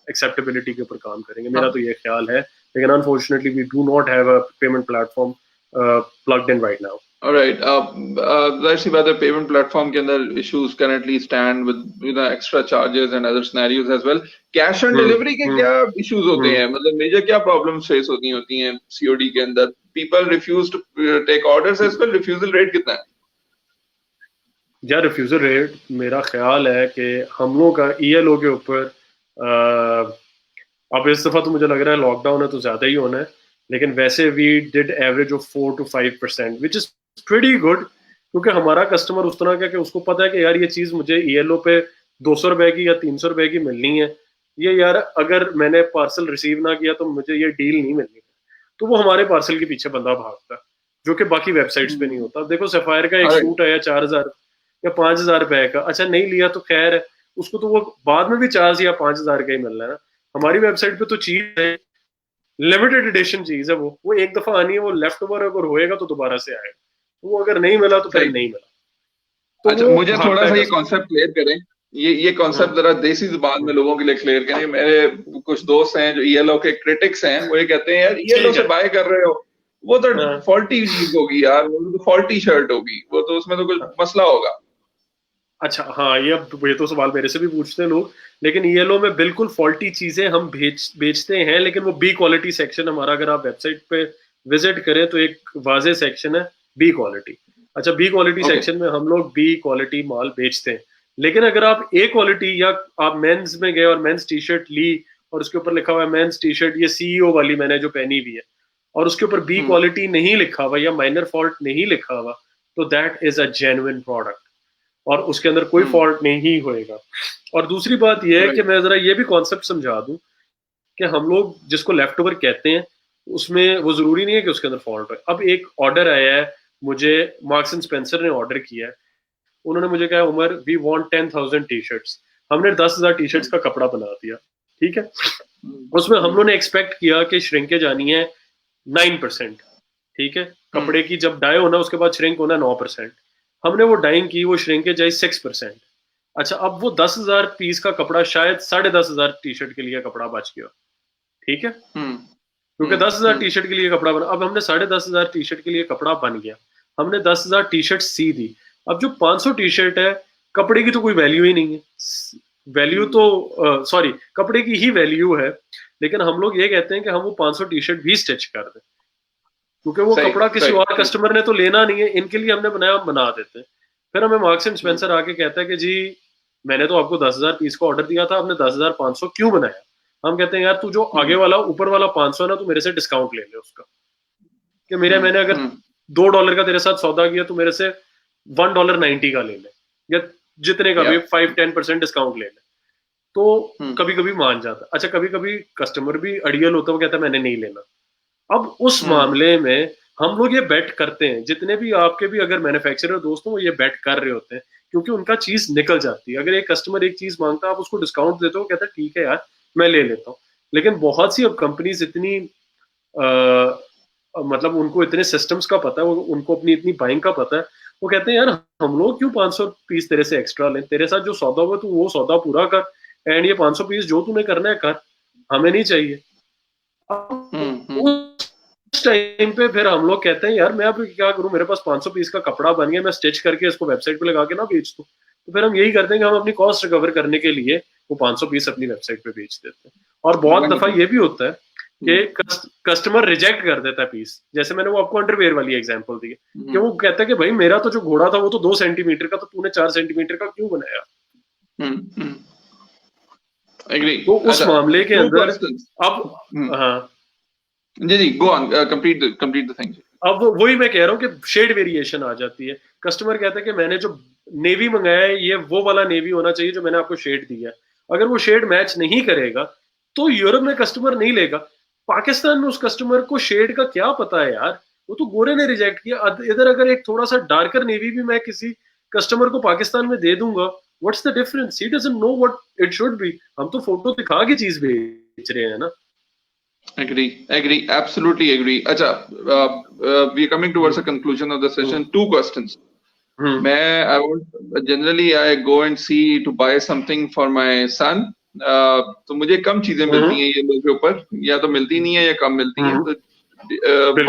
एक्सेप्टेबिलिटी के ऊपर काम करेंगे। मेरा तो ये ख्याल है, लेकिन unfortunately we do not have a payment platform plugged in right now. Alright, जाहिर सी बात है पेमेंट प्लेटफॉर्म के अंदर issues currently stand with extra charges and other scenarios as well. Cash on delivery के क्या issues होते हैं, मतलब मेजर क्या प्रॉब्लम्स फेस होती हैं COD के अंदर? People refuse to take orders as well. Refusal rate कितना है? यार रिफ्यूजल रेट मेरा ख्याल है कि हम लोग का ELO के ऊपर अब इस दफा तो मुझे लग रहा है लॉकडाउन है तो ज्यादा ही होना है, लेकिन वैसे we did average of 4 to 5%, which is pretty good, क्योंकि हमारा कस्टमर उस तरह का कि उसको पता है कि यार ये चीज मुझे ELO पे 200 रुपए की या 300 रुपए की मिलनी है, ये यार अगर मैंने पार्सल रिसीव ना किया तो मुझे ये डील नहीं मिलनी, तो वो हमारे पार्सल के पीछे बंदा भागता है, जो कि बाकी वेबसाइट्स पे नहीं होता। देखो सफायर का एक सूट आया 4000 या 5000 रुपए का, अच्छा नहीं लिया तो खैर है, उसको तो वो बाद में भी 4000 या 5000 का ही मिल रहा है ना। हमारी वेबसाइट पे तो चीज है लिमिटेड एडिशन चीज है, वो एक दफा आनी है, वो लेफ्ट ओवर अगर होएगा तो दोबारा से आएगा, तो वो अगर नहीं मिला तो फिर नहीं मिला। तो अच्छा, मुझे थोड़ा सा ये कॉन्सेप्ट क्लियर करें, ये कॉन्सेप्ट जरा देसी जुबान में लोगों के लिए क्लियर करें। मेरे कुछ दोस्त हैं जो ELO के क्रिटिक्स हैं, वो ये कहते हैं यार ELO से बाय कर रहे हो, वो तो फॉल्टी चीज होगी यार, वो तो फॉल्टी शर्ट होगी, वो तो उसमें तो कुछ मसला होगा। अच्छा हाँ, ये तो सवाल मेरे से भी पूछते हैं लोग, लेकिन ELO में बिल्कुल फॉल्टी चीजें हम बेचते हैं, लेकिन वो बी क्वालिटी सेक्शन हमारा, अगर आप वेबसाइट पे विजिट करें तो एक वाजे सेक्शन है बी क्वालिटी। अच्छा, बी क्वालिटी सेक्शन में हम लोग बी क्वालिटी माल बेचते हैं, लेकिन अगर आप ए क्वालिटी या आप मेंस में गए और मेंस टी शर्ट ली और उसके ऊपर लिखा हुआ है मेंस टी शर्ट, ये CEO वाली मैंने जो पहनी हुई है, और उसके ऊपर बी क्वालिटी नहीं लिखा हुआ या माइनर फॉल्ट नहीं लिखा हुआ, तो that is a genuine product और उसके अंदर कोई फॉल्ट नहीं होएगा। और दूसरी बात यह है कि मैं जरा ये भी कॉन्सेप्ट समझा दूं कि हम लोग जिसको लेफ्ट ओवर कहते हैं उसमें वो जरूरी नहीं है कि उसके अंदर फॉल्ट हो। अब एक ऑर्डर आया है, मुझे मार्क्स एंड स्पेंसर ने ऑर्डर किया है, उन्होंने मुझे कहा उमर वी वांट 10,000 टी-शर्ट्स, हमने 10,000 टी-शर्ट्स का कपड़ा बना दिया, ठीक है। उसमें हम लोगों ने एक्सपेक्ट किया कि श्रिंकेज आनी है 9%, ठीक है, कपड़े की जब डाई होना उसके बाद श्रिंक होना 9%, हमने वो डाइंग की, वो श्रिंकेज आई 6%। अच्छा, अब वो 10,000 पीस का कपड़ा शायद 10,500 टी-शर्ट के लिए कपड़ा बच गया, ठीक है, क्योंकि 10,000 टी-शर्ट के लिए कपड़ा बना। अब हमने 10,500 टी-शर्ट के लिए कपड़ा बन गया, हमने 10,000 टी शर्ट सी दी। अब जो 500 टी शर्ट है, कपड़े की तो कोई वैल्यू ही नहीं है, वैल्यू तो सॉरी कपड़े की ही वैल्यू है, लेकिन हम लोग ये कहते हैं कि हम वो 500 टी शर्ट भी स्टिच कर दें, क्योंकि वो सही, कपड़ा किसी सही, और कस्टमर ने तो लेना नहीं है, इनके लिए हमने बनाया, हम बना देते हैं। फिर हमें मार्क्स एंड स्पेंसर आके कहता है कि जी मैंने तो आपको 10,000 पीस का ऑर्डर दिया था, आपने 10,500 क्यों बनाया? हम कहते हैं यार तू जो आगे वाला ऊपर वाला 500 है ना, तू मेरे से डिस्काउंट ले ले उसका, कि मैंने अगर $2 का तेरे साथ सौदा किया तो मेरे से $1.90 का ले ले, या जितने का भी 5-10% डिस्काउंट ले ले। तो कभी कभी मान जाता। अच्छा, कभी कभी कस्टमर भी अड़ियल होता है, वो कहता है मैंने नहीं लेना। अब उस मामले में हम लोग ये बेट करते हैं, जितने भी आपके भी अगर मैन्युफैक्चरर दोस्त हो वो ये बेट कर रहे होते हैं, क्योंकि उनका चीज निकल जाती है। अगर एक कस्टमर एक चीज मांगता है, आप उसको डिस्काउंट देते हो, कहता है ठीक है यार मैं ले लेता हूँ। लेकिन बहुत सी अब कंपनीज इतनी मतलब उनको इतने सिस्टम्स का पता है, उनको अपनी इतनी बाइंग का पता है, वो कहते हैं यार हम लोग क्यों 500 पीस तेरे से एक्स्ट्रा लें, तेरे साथ जो सौदा हुआ तू वो सौदा पूरा कर, एंड ये 500 पीस जो तूने करना है कर, हमें नहीं चाहिए। उस टाइम पे फिर हम लोग कहते हैं यार मैं अब क्या करूं, मेरे पास 500 पीस का कपड़ा बन गया, मैं स्टिच करके इसको वेबसाइट पे लगा के ना बेच दूं। तो फिर हम यही करते हैं कि हम अपनी कॉस्ट रिकवर करने के लिए वो 500 पीस अपनी वेबसाइट पे बेच देते हैं। और बहुत दफा ये भी होता है कि कस्टमर रिजेक्ट कर देता है पीस, जैसे मैंने वो आपको अंडरवेयर वाली एग्जांपल दी कि वो कहता है कि भाई मेरा तो जो घोड़ा था वो तो 2 सेंटीमीटर का, तो तूने 4 सेंटीमीटर का क्यों बनाया? तो उस मामले के अंदर अब हाँ जी go on, complete the thing. अब वही मैं कह रहा हूँ कि शेड वेरिएशन आ जाती है। कस्टमर कहता है कि मैंने जो नेवी मंगाया है ये वो वाला नेवी होना चाहिए जो मैंने आपको शेड दिया है, अगर वो शेड मैच नहीं करेगा तो यूरोप में कस्टमर नहीं लेगा। पाकिस्तान में उस कस्टमर को शेड का क्या पता है यार, वो तो गोरे ने रिजेक्ट किया। इधर अगर एक थोड़ा सा डार्कर नेवी भी मैं किसी कस्टमर को पाकिस्तान में दे दूंगा, what's the difference? He doesn't know what it should be. हम तो फोटो दिखा के चीज बेच रहे हैं ना। Agree, absolutely agree. Acha, we are coming towards a conclusion of the session. 2 questions. Generally I go and see to buy something for my son. तो मुझे कम चीजें मिलती हैं ये लोग के ऊपर, या तो मिलती नहीं है या कम मिलती हैं, तो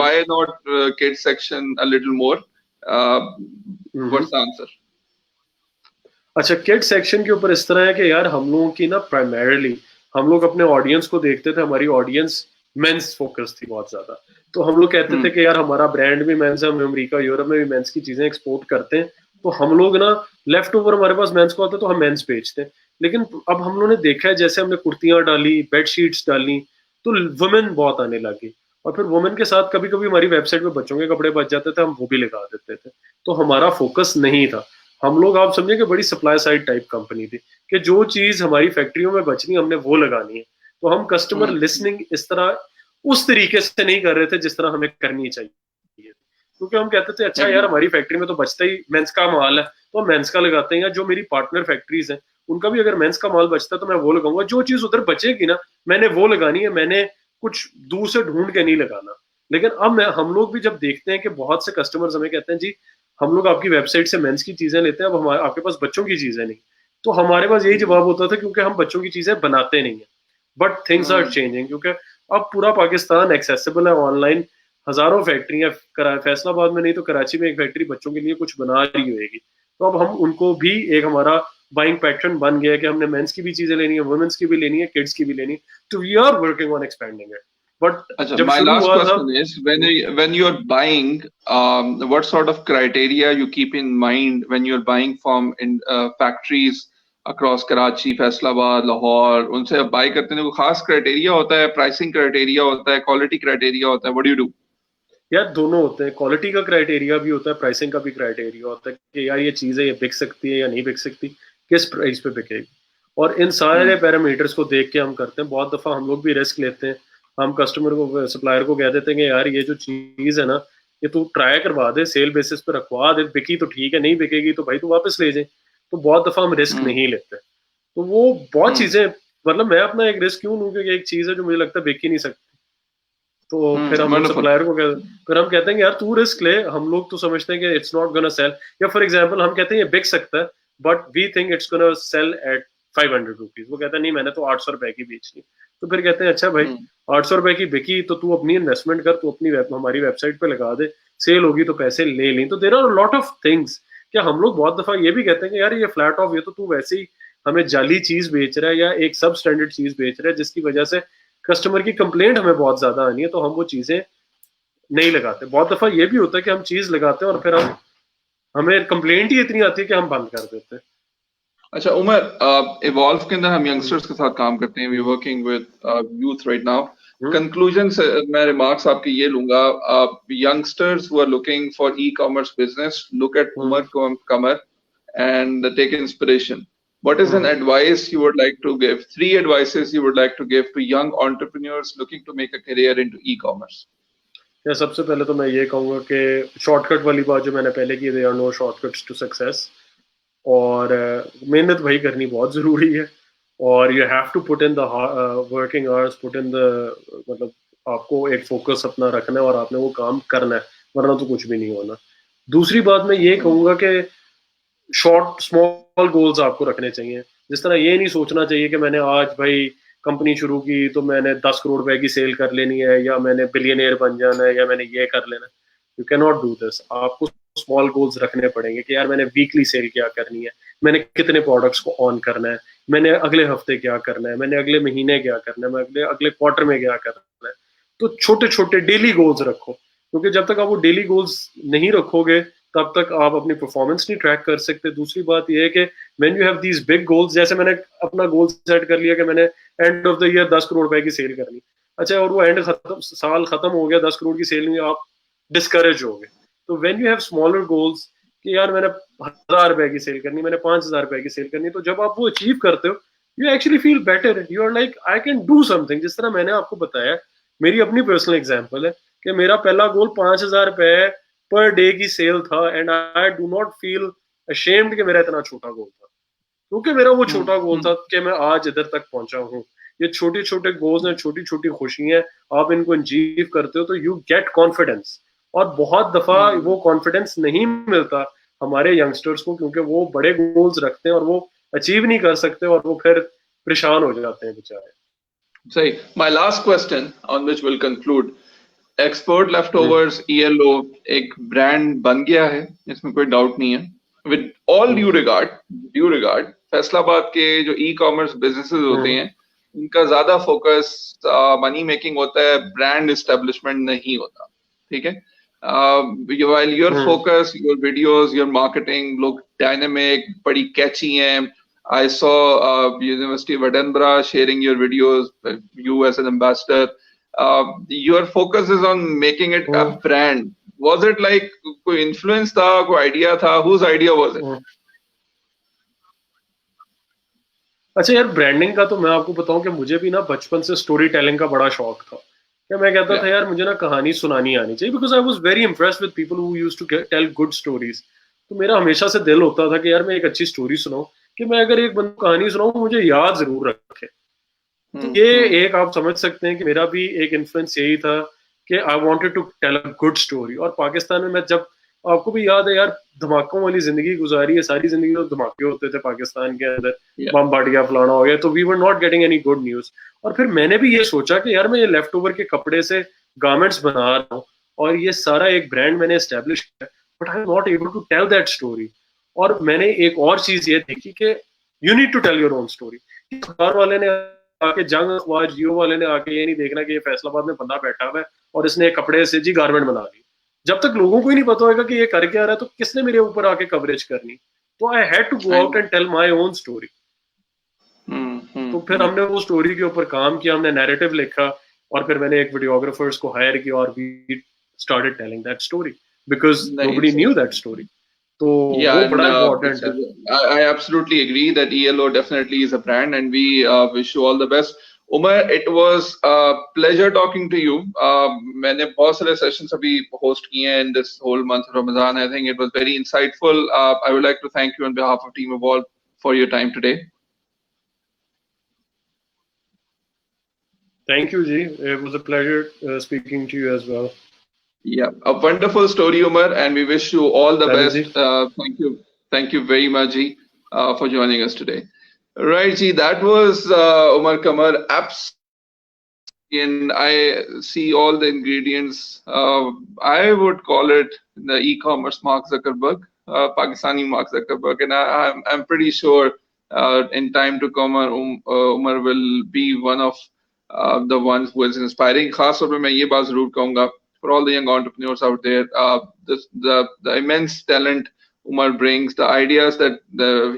why not kids section a little more? What's the answer? अच्छा, किड सेक्शन के ऊपर इस तरह है कि यार हम लोगों की ना प्राइमरीली हम लोग अपने ऑडियंस को देखते थे, हमारी ऑडियंस मेंस फोकस थी बहुत ज्यादा। तो हम लोग कहते थे कि यार हमारा ब्रांड भी मेंस है, हम अमेरिका यूरोप में भी मेंस की चीजें एक्सपोर्ट करते हैं, तो हम लोग ना लेफ्ट ओवर हमारे पास मेंस को आता है तो हम मेंस बेचते हैं। लेकिन अब हम लोगों ने देखा है जैसे हमने कुर्तियां डाली, बेडशीट्स डाली, तो वुमेन बहुत आने लगी, और फिर वुमेन के साथ कभी कभी हमारी वेबसाइट पे बच्चों के कपड़े बच जाते थे, हम वो भी लगा देते थे। तो हमारा फोकस नहीं था। हम लोग आप समझे कि बड़ी सप्लाई साइड टाइप कंपनी थी कि जो चीज हमारी फैक्ट्रियों में बचनी हमने वो लगानी है। तो हम कस्टमर लिसनिंग इस तरह उस तरीके से नहीं कर रहे थे जिस तरह हमें करनी चाहिए, क्योंकि हम कहते थे अच्छा यार हमारी फैक्ट्री में तो बचता ही मेंस का माल है तो हम मेंस का लगाते हैं, या जो मेरी पार्टनर फैक्ट्रीज हैं उनका भी अगर मेंस का माल बचता है तो मैं वो लगाऊंगा। जो चीज उधर बचेगी ना मैंने वो लगानी है, मैंने कुछ दूर से ढूंढ के नहीं लगाना। लेकिन अब हम लोग भी जब देखते हैं कि बहुत से कस्टमर्स हमें कहते हैं जी हम लोग आपकी वेबसाइट से मेंस की चीजें लेते हैं, अब हमारे आपके पास बच्चों की चीजें नहीं, तो हमारे पास यही जवाब होता था क्योंकि हम बच्चों की चीजें बनाते नहीं है। बट थिंग्स आर चेंजिंग, क्योंकि अब पूरा पाकिस्तान एक्सेसिबल है ऑनलाइन, हजारों फैक्ट्रियां, फैसलाबाद में नहीं तो कराची में एक फैक्ट्री बच्चों के लिए कुछ बना रही होगी। तो अब हम उनको भी एक हमारा बाइंग पैटर्न बन गया है कि हमने मेंस की भी चीजें लेनी है, वुमेन्स की भी लेनी है, किड्स की भी लेनी है, तो we are working on expanding it. But my last question is when you are buying, what sort of criteria you keep in mind when you are buying from factories across Karachi, Faisalabad, Lahore? उनसे buy करते हैं, कोई खास criteria होता है, pricing criteria होता है, quality criteria होता है, what do you do? यार दोनों होते हैं, क्वालिटी का क्राइटेरिया भी होता है, प्राइसिंग का भी क्राइटेरिया होता है कि यार ये चीज़ है ये बिक सकती है या नहीं बिक सकती, किस प्राइस पे बिकेगी, और इन सारे पैरामीटर्स को देख के हम करते हैं। बहुत दफ़ा हम लोग भी रिस्क लेते हैं, हम कस्टमर को सप्लायर को कह देते हैं कि यार ये जो चीज़ है ना ये तू ट्राई करवा दे, सेल बेसिस पे रखवा दे, बिकी तो ठीक है, नहीं बिकेगी तो भाई तू वापस ले जाए। तो बहुत दफ़ा हम रिस्क नहीं लेते, तो वो बहुत चीज़ें, मतलब मैं अपना एक रिस्क क्यों लूँ क्योंकि एक चीज़ है जो मुझे लगता है बिक ही नहीं सकती, तो फिर हम सप्लायर को फिर हम कहते हैं कि यार तू रिस्क ले, हम लोग तो समझते हैं कि इट्स नॉट गोना सेल, या फॉर एग्जांपल हम कहते हैं ये बिक सकता है but we think it's gonna sell at 500 rupees, वो कहता है नहीं मैंने तो 800 रुपए की बेचनी। तो फिर कहते हैं अच्छा भाई 800 रुपए की बिकी तो तू अपनी इन्वेस्टमेंट कर, तू अपनी हमारी वेबसाइट पे लगा दे, सेल होगी तो पैसे ले लें। तो there are lot of things. क्या हम लोग बहुत दफा ये भी कहते हैं कि यार ये फ्लैट ऑफ, ये तो तू वैसे ही हमें जाली चीज बेच रहा है या एक सब स्टैंडर्ड चीज बेच रहा है जिसकी वजह से कस्टमर की कंप्लेंट हमें बहुत ज्यादा आनी है, तो हम वो चीजें नहीं लगाते। बहुत दफा ये भी होता है कि हम चीज लगाते हैं और फिर हमें कंप्लेंट ही इतनी आती है कि हम बंद कर देते हैं। अच्छा उमर, इवॉल्व के अंदर हम यंगस्टर्स के साथ काम करते हैं, we working with youth right now. Conclusion से मैं रिमार्क्स आपके ये लूंगा, youngsters who are looking for e-commerce business look at Umar Kamar and take inspiration. What is an advice you would like to give? 3 advices you would like to give to young entrepreneurs looking to make a career into e-commerce? या सबसे पहले तो मैं ये कहूँगा कि shortcut वाली बात जो मैंने पहले की, there are no shortcuts to success, और मेहनत भाई करनी बहुत ज़रूरी है, और you have to put in the working hours, put in the, मतलब आपको एक फोकस अपना रखना है और आपने वो काम करना है, वरना तो कुछ भी नहीं होना। दूसरी बात मैं ये कहूँगा कि शॉर्ट स्मॉल गोल्स आपको रखने चाहिए। जिस तरह ये नहीं सोचना चाहिए कि मैंने आज भाई कंपनी शुरू की तो मैंने 10 करोड़ रुपए की सेल कर लेनी है, या मैंने बिलियनियर बन जाना है, या मैंने ये कर लेना है। You can not do this. आपको स्मॉल गोल्स रखने पड़ेंगे कि यार मैंने वीकली सेल क्या करनी है, मैंने कितने प्रोडक्ट्स को ऑन करना है, मैंने अगले हफ्ते क्या करना है, मैंने अगले महीने क्या करना है, मैं अगले क्वार्टर में क्या करना है। तो छोटे छोटे डेली गोल्स रखो, क्योंकि जब तक आप वो डेली गोल्स नहीं रखोगे तब तक आप अपनी परफॉर्मेंस नहीं ट्रैक कर सकते। दूसरी बात यह है कि when you have these big goals, जैसे मैंने अपना गोल सेट कर लिया कि मैंने end of the year 10 crore रुपए की सेल करनी, अच्छा, और वो साल खत्म हो गया, 10 करोड़ की सेल नहीं, आप डिस्करेज हो गए। तो when you have smaller goals कि यार मैंने 1000 रुपए की सेल करनी, मैंने 5000 रुपए की सेल करनी, तो जब आप वो अचीव करते हो you actually feel better, you are like I can do something. जिस तरह मैंने आपको बताया, मेरी अपनी पर्सनल एग्जाम्पल है कि मेरा पहला गोल 5000 रुपए पर डे की सेल था, and I do not feel ashamed कि मेरा इतना छोटा गोल था, क्योंकि मेरा वो छोटा गोल था कि मैं आज इधर तक पहुंचा हूँ। ये छोटे छोटे गोल्स हैं, छोटी छोटी खुशियां, आप इनको अचीव करते हो तो यू गेट कॉन्फिडेंस। और बहुत दफा वो कॉन्फिडेंस नहीं मिलता हमारे यंगस्टर्स को, क्योंकि वो बड़े गोल्स रखते हैं और वो अचीव नहीं कर सकते और वो फिर परेशान हो जाते हैं बेचारे। सही। My last question on which will conclude, expert leftovers ELO एक ब्रांड बन गया है, इसमें कोई डाउट नहीं है। With all due regard, Faisalabad के जो ई-कॉमर्स बिजनेसेस होते हैं उनका ज्यादा फोकस मनी मेकिंग होता है, ब्रांड एस्टेब्लिशमेंट नहीं होता, ठीक है। while your focus, your videos, your marketing look dynamic, बड़ी catchy हैं। I saw University of Edinburgh sharing your videos, you as an ambassador. Your focus is on making it a brand. Was it like कोई influence था, कोई idea था? Whose idea was it? अच्छा यार, branding का तो मैं आपको बताऊं कि मुझे भी ना बचपन से स्टोरी टेलिंग का बड़ा शौक था। क्या मैं कहता था यार मुझे ना कहानी सुनानी आनी चाहिए, because I was very impressed with people who used to tell good stories. तो मेरा हमेशा से दिल होता था कि यार मैं एक अच्छी स्टोरी सुनाऊं, कि मैं अगर एक बंदे को कहानी सुनाऊं मुझे याद जरूर रखे। तो ये एक आप समझ सकते हैं कि मेरा भी एक इन्फ्लुएंस यही था कि I wanted to tell a good story. और पाकिस्तान में मैं जब, आपको भी याद है यार, धमाकों वाली जिंदगी गुजारी है, सारी जिंदगी तो धमाके होते थे पाकिस्तान के अंदर, बम बाटिया फलाना हो गया, तो we were not getting any good news. और फिर मैंने भी ये सोचा कि यार मैं ये लेफ्ट ओवर के कपड़े से गारमेंट्स बना रहा हूँ और ये सारा एक ब्रांड मैंने एस्टेब्लिश किया, but I am not able to tell that story. और मैंने एक और चीज ये देखी कि you need to tell your own story. अखबार वाले ने आके, जंग अखबार, जियो वाले ने आके ये नहीं देखना कि ये फैसलाबाद में बंदा बैठा हुआ है और इसने कपड़े से जी गारमेंट बना ली। जब तक लोगों को ही नहीं पता होगा कि ये कर क्या रहा है, तो किसने मेरे ऊपर आके कवरेज करनी। तो I had to go out and tell my own story. तो फिर हमने वो स्टोरी के ऊपर काम किया, हमने नैरेटिव लिखा और फिर मैंने एक वीडियोग्राफर्स को हायर किया और we started telling that story because nobody knew that story. तो वो बड़ा इम्पोर्टेंट है। I absolutely agree that ELO definitely is a brand and we wish you all the best. Umar, it was a pleasure talking to you. मैंने बहुत सारे sessions अभी host किए हैं in this whole month of Ramadan. I think it was very insightful. I would like to thank you on behalf of Team Evolve for your time today. Thank you, Ji. It was a pleasure speaking to you as well. Yeah, a wonderful story, Umar, and we wish you all the best. Thank you very much, Ji, for joining us today. Right, Ji, that was Umar Kamar. and I see all the ingredients. I would call it the e-commerce Mark Zuckerberg, Pakistani Mark Zuckerberg, and I'm pretty sure in time to come, Umar will be one of the ones who is inspiring. खास तौर पे मैं ये बात जरूर कहूँगा for all the young entrepreneurs out there, the immense talent Umar brings, the ideas that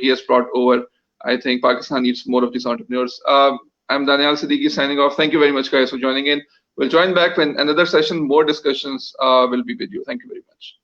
he has brought over. I think Pakistan needs more of these entrepreneurs. I'm Danial Siddiqui signing off. Thank you very much, guys, for joining in. We'll join back when another session, more discussions will be with you. Thank you very much.